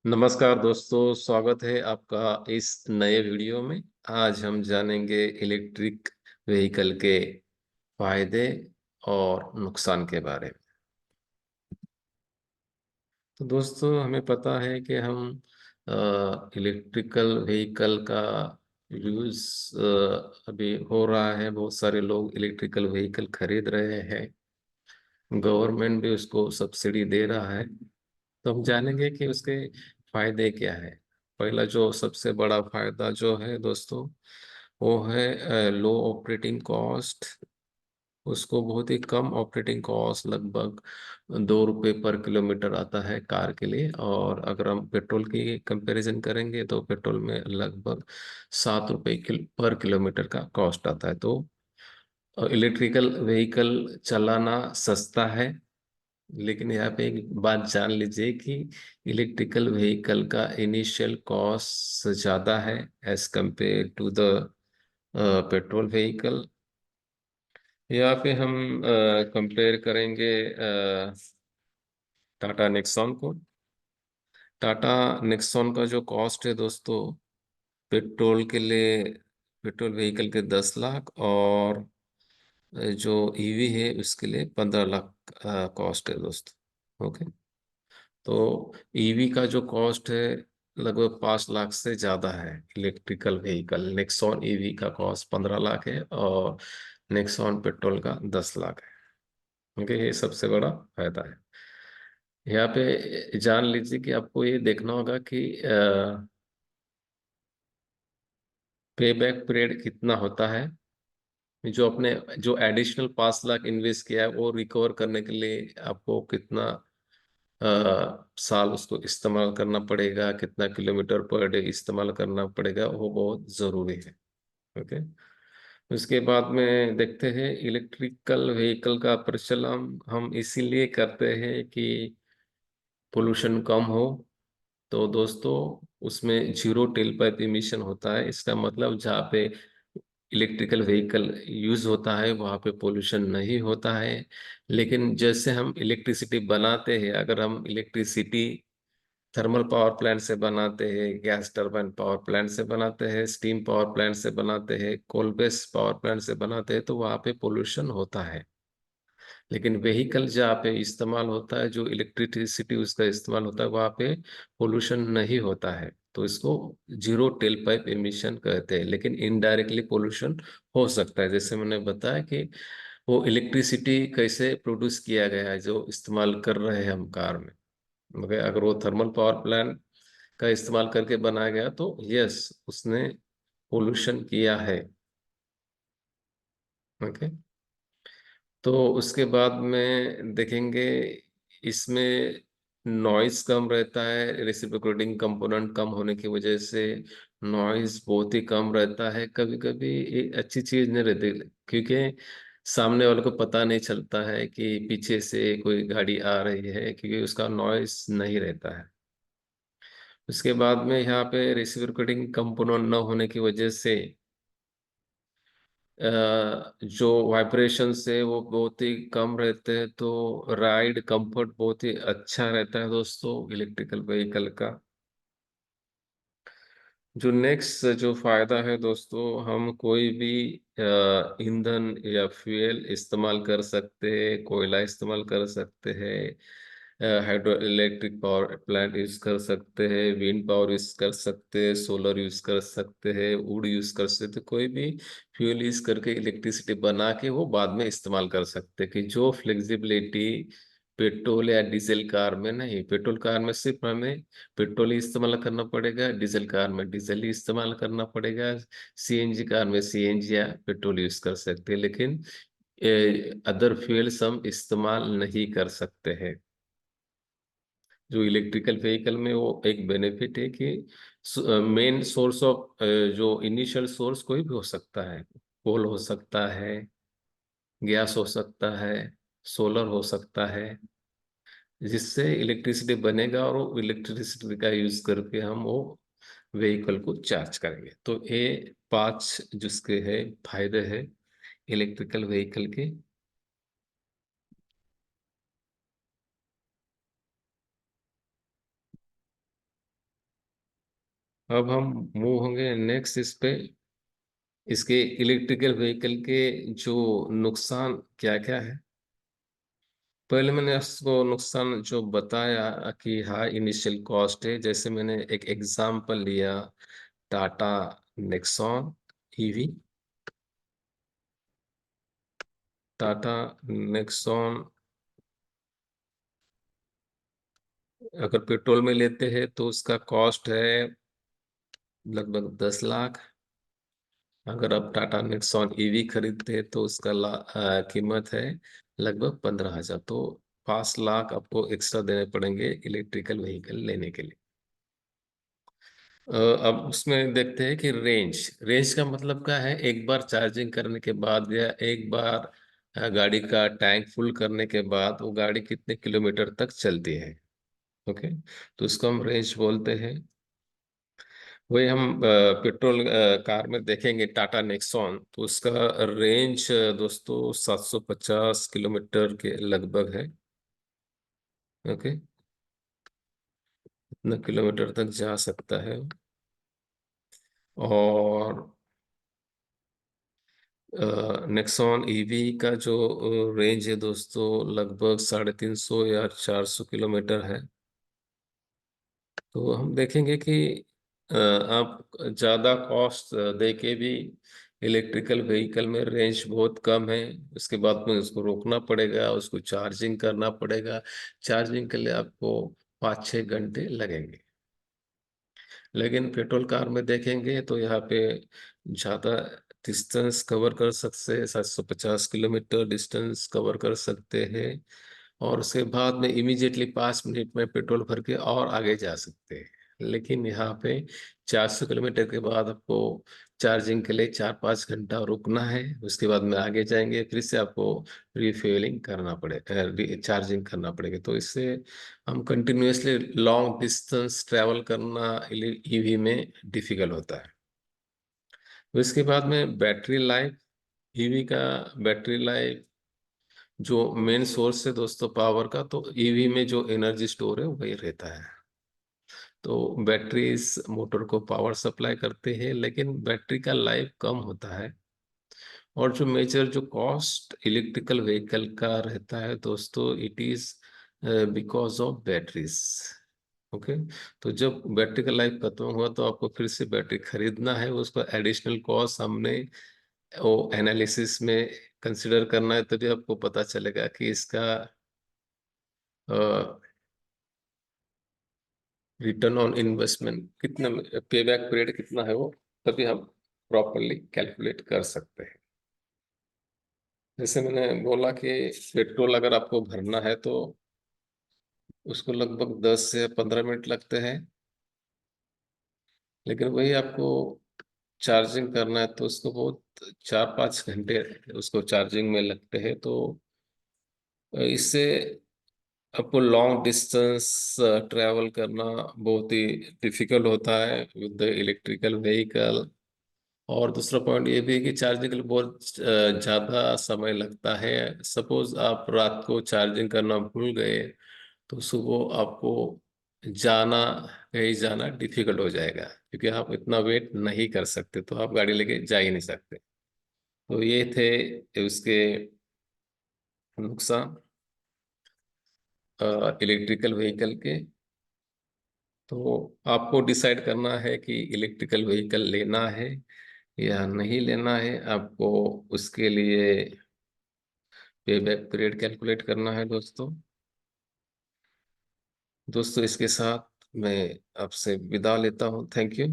नमस्कार दोस्तों, स्वागत है आपका इस नए वीडियो में। आज हम जानेंगे इलेक्ट्रिक व्हीकल के फायदे और नुकसान के बारे में। तो दोस्तों, हमें पता है कि हम इलेक्ट्रिकल व्हीकल का यूज अभी हो रहा है। बहुत सारे लोग इलेक्ट्रिकल व्हीकल खरीद रहे हैं। गवर्नमेंट भी उसको सब्सिडी दे रहा है। तो हम जानेंगे कि उसके फायदे क्या है। पहला जो सबसे बड़ा फायदा जो है दोस्तों, वो है लो ऑपरेटिंग कॉस्ट। उसको बहुत ही कम ऑपरेटिंग कॉस्ट, लगभग 2 रुपये पर किलोमीटर आता है कार के लिए। और अगर हम पेट्रोल की कंपैरिजन करेंगे तो पेट्रोल में लगभग 7 रुपये पर किलोमीटर का कॉस्ट आता है। तो इलेक्ट्रिकल व्हीकल चलाना सस्ता है। लेकिन यहाँ पे एक बात जान लीजिए कि इलेक्ट्रिकल व्हीकल का इनिशियल कॉस्ट ज़्यादा है as compare to the petrol vehicle. यहाँ पे हम कंपेयर करेंगे टाटा नेक्सॉन को। टाटा नेक्सॉन का जो कॉस्ट है दोस्तों, पेट्रोल के लिए, पेट्रोल व्हीकल के 10 लाख, और जो ईवी है उसके लिए 15 लाख कॉस्ट है दोस्तों। ओके। तो ईवी का जो कॉस्ट है लगभग 5 लाख से ज्यादा है। इलेक्ट्रिकल व्हीकल नेक्सॉन ईवी का कॉस्ट 15 लाख है, और नेक्सॉन पेट्रोल का 10 लाख है। ओके, ये सबसे बड़ा फायदा है। यहाँ पे जान लीजिए कि आपको ये देखना होगा कि पे बैक पीरियड कितना होता है। जो अपने जो एडिशनल 5 लाख इन्वेस्ट किया है वो रिकवर करने के लिए आपको कितना साल उसको इस्तेमाल करना पड़ेगा, कितना किलोमीटर पर डे इस्तेमाल करना पड़ेगा, वो बहुत ज़रूरी है। ओके। उसके बाद में देखते हैं इलेक्ट्रिकल व्हीकल का प्रचलन हम इसीलिए करते हैं कि पोल्यूशन कम हो। तो दोस्तों, उसमें जीरो टेल पाइप इमिशन होता है। इसका मतलब जहाँ पे इलेक्ट्रिकल व्हीकल यूज होता है वहाँ पे पोल्यूशन नहीं होता है। लेकिन जैसे हम इलेक्ट्रिसिटी बनाते हैं, अगर हम इलेक्ट्रिसिटी थर्मल पावर प्लांट से बनाते हैं, गैस टरबाइन पावर प्लांट से बनाते हैं, स्टीम पावर प्लांट से बनाते हैं, कोल बेस पावर प्लांट से बनाते हैं, तो वहाँ पे पोल्यूशन होता है। लेकिन व्हीकल जहाँ पे इस्तेमाल होता है, जो इलेक्ट्रिसिटी उसका इस्तेमाल होता है, वहाँ पे पोल्यूशन नहीं होता है। तो इसको जीरो टेल पाइप एमिशन कहते हैं। लेकिन इनडायरेक्टली पोल्यूशन हो सकता है। जैसे मैंने बताया कि वो इलेक्ट्रिसिटी कैसे प्रोड्यूस किया गया है जो इस्तेमाल कर रहे हैं हम कार में, मगर अगर वो थर्मल पावर प्लांट का इस्तेमाल करके बनाया गया तो यस, उसने पोल्यूशन किया है। ओके। तो उसके बाद में देखेंगे इसमें नॉइज कम रहता है। रेसिप्रोकेटिंग कंपोनेंट कम होने की वजह से नॉइज बहुत ही कम रहता है। कभी कभी ये अच्छी चीज नहीं रहती, क्योंकि सामने वाले को पता नहीं चलता है कि पीछे से कोई गाड़ी आ रही है, क्योंकि उसका नॉइज नहीं रहता है। उसके बाद में यहाँ पे रेसिप्रोकेटिंग कंपोनेंट न होने की वजह से जो वाइब्रेशन से वो बहुत ही कम रहते हैं। तो राइड कंफर्ट बहुत ही अच्छा रहता है दोस्तों इलेक्ट्रिकल व्हीकल का। जो नेक्स्ट जो फायदा है दोस्तों, हम कोई भी ईंधन या फ्यूल इस्तेमाल कर सकते हैं। कोयला इस्तेमाल कर सकते हैं, hydro electric power plant use कर सकते हैं, विंड पावर यूज कर सकते हैं, सोलर यूज कर सकते हैं, वुड यूज कर सकते हैं। कोई भी फ्यूल यूज करके इलेक्ट्रिसिटी बना के वो बाद में इस्तेमाल कर सकते हैं। कि जो फ्लेक्सिबिलिटी पेट्रोल या डीजल कार में नहीं। पेट्रोल कार में सिर्फ हमें पेट्रोल ही इस्तेमाल करना पड़ेगा, डीजल कार में डीजल ही इस्तेमाल करना पड़ेगा, सीएनजी कार में सीएनजी या पेट्रोल यूज कर सकते हैं। लेकिन अदर फ्यूल्स हम इस्तेमाल नहीं कर सकते हैं। जो इलेक्ट्रिकल व्हीकल में वो एक बेनिफिट है कि मेन सोर्स ऑफ, जो इनिशियल सोर्स कोई भी हो सकता है। कोल हो सकता है, गैस हो सकता है, सोलर हो सकता है, जिससे इलेक्ट्रिसिटी बनेगा, और वो इलेक्ट्रिसिटी का यूज करके हम वो व्हीकल को चार्ज करेंगे। तो ये 5 जिसके है फायदे हैं इलेक्ट्रिकल व्हीकल के। अब हम मूव होंगे नेक्स्ट इस पे, इसके इलेक्ट्रिकल व्हीकल के जो नुकसान क्या क्या है। पहले मैंने इसको नुकसान जो बताया कि हाई इनिशियल कॉस्ट है, जैसे मैंने एक एग्जांपल लिया Tata Nexon EV. Tata Nexon अगर पेट्रोल में लेते हैं तो उसका कॉस्ट है लगभग 10 लाख। अगर आप टाटा नेक्सॉन ईवी खरीदते हैं तो उसका कीमत है लगभग 15,000। तो 5 लाख आपको एक्स्ट्रा देने पड़ेंगे इलेक्ट्रिकल व्हीकल लेने के लिए। अब उसमें देखते हैं कि रेंज रेंज का मतलब क्या है, एक बार चार्जिंग करने के बाद या एक बार गाड़ी का टैंक फुल करने के बाद वो गाड़ी कितने किलोमीटर तक चलती है। ओके, तो उसको हम रेंज बोलते हैं। वही हम पेट्रोल कार में देखेंगे टाटा नेक्सॉन, तो उसका रेंज दोस्तों 750 किलोमीटर के लगभग है। ओके, इतना किलोमीटर तक जा सकता है। और नेक्सॉन ईवी का जो रेंज है दोस्तों लगभग 350 या 400 किलोमीटर है। तो हम देखेंगे कि आप ज़्यादा कॉस्ट दे के भी इलेक्ट्रिकल व्हीकल में रेंज बहुत कम है, उसके बाद में उसको रोकना पड़ेगा, उसको चार्जिंग करना पड़ेगा। चार्जिंग के लिए आपको 5-6 घंटे लगेंगे। लेकिन पेट्रोल कार में देखेंगे तो यहाँ पे ज़्यादा डिस्टेंस कवर कर सकते हैं, 750 किलोमीटर डिस्टेंस कवर कर सकते हैं। और उसके बाद में इमीडिएटली 5 मिनट में पेट्रोल भर के और आगे जा सकते हैं। लेकिन यहाँ पे 400 किलोमीटर के बाद आपको चार्जिंग के लिए 4-5 घंटा रुकना है, उसके बाद में आगे जाएंगे, फिर से आपको रिफ्यूलिंग करना पड़ेगा, चार्जिंग करना पड़ेगा। तो इससे हम कंटिन्यूअसली लॉन्ग डिस्टेंस ट्रैवल करना ईवी में डिफिकल्ट होता है। उसके बाद में बैटरी लाइफ, ईवी का बैटरी लाइफ जो मेन सोर्स है दोस्तों पावर का, तो ईवी में जो एनर्जी स्टोर है वही रहता है। तो बैटरी इस मोटर को पावर सप्लाई करते हैं, लेकिन बैटरी का लाइफ कम होता है। और जो मेजर जो कॉस्ट इलेक्ट्रिकल व्हीकल का रहता है दोस्तों, it is because of batteries. Okay, तो जब बैटरी का लाइफ खत्म हुआ तो आपको फिर से बैटरी खरीदना है, उसका एडिशनल कॉस्ट हमने वो एनालिसिस में कंसिडर करना है, तभी आपको पता चलेगा कि इसका रिटर्न ऑन इन्वेस्टमेंट कितना, पे बैक पीरियड कितना है वो, तभी हम प्रॉपरली कैलकुलेट कर सकते हैं। जैसे मैंने बोला कि पेट्रोल अगर आपको भरना है तो उसको लगभग 10 से 15 मिनट लगते हैं। लेकिन वही आपको चार्जिंग करना है तो उसको बहुत 4-5 घंटे उसको चार्जिंग में लगते हैं। तो इससे आपको लॉन्ग डिस्टेंस ट्रैवल करना बहुत ही डिफिकल्ट होता है विद द इलेक्ट्रिकल व्हीकल। और दूसरा पॉइंट ये भी है कि चार्जिंग के लिए बहुत ज़्यादा समय लगता है। सपोज आप रात को चार्जिंग करना भूल गए तो सुबह आपको जाना कहीं जाना डिफिकल्ट हो जाएगा, क्योंकि आप इतना वेट नहीं कर सकते, तो आप गाड़ी लेके जा ही नहीं सकते। तो ये थे उसके नुकसान इलेक्ट्रिकल व्हीकल के। तो आपको डिसाइड करना है कि इलेक्ट्रिकल व्हीकल लेना है या नहीं लेना है। आपको उसके लिए पे बैक पीरियड कैलकुलेट करना है दोस्तों। दोस्तों इसके साथ मैं आपसे विदा लेता हूँ। Thank you.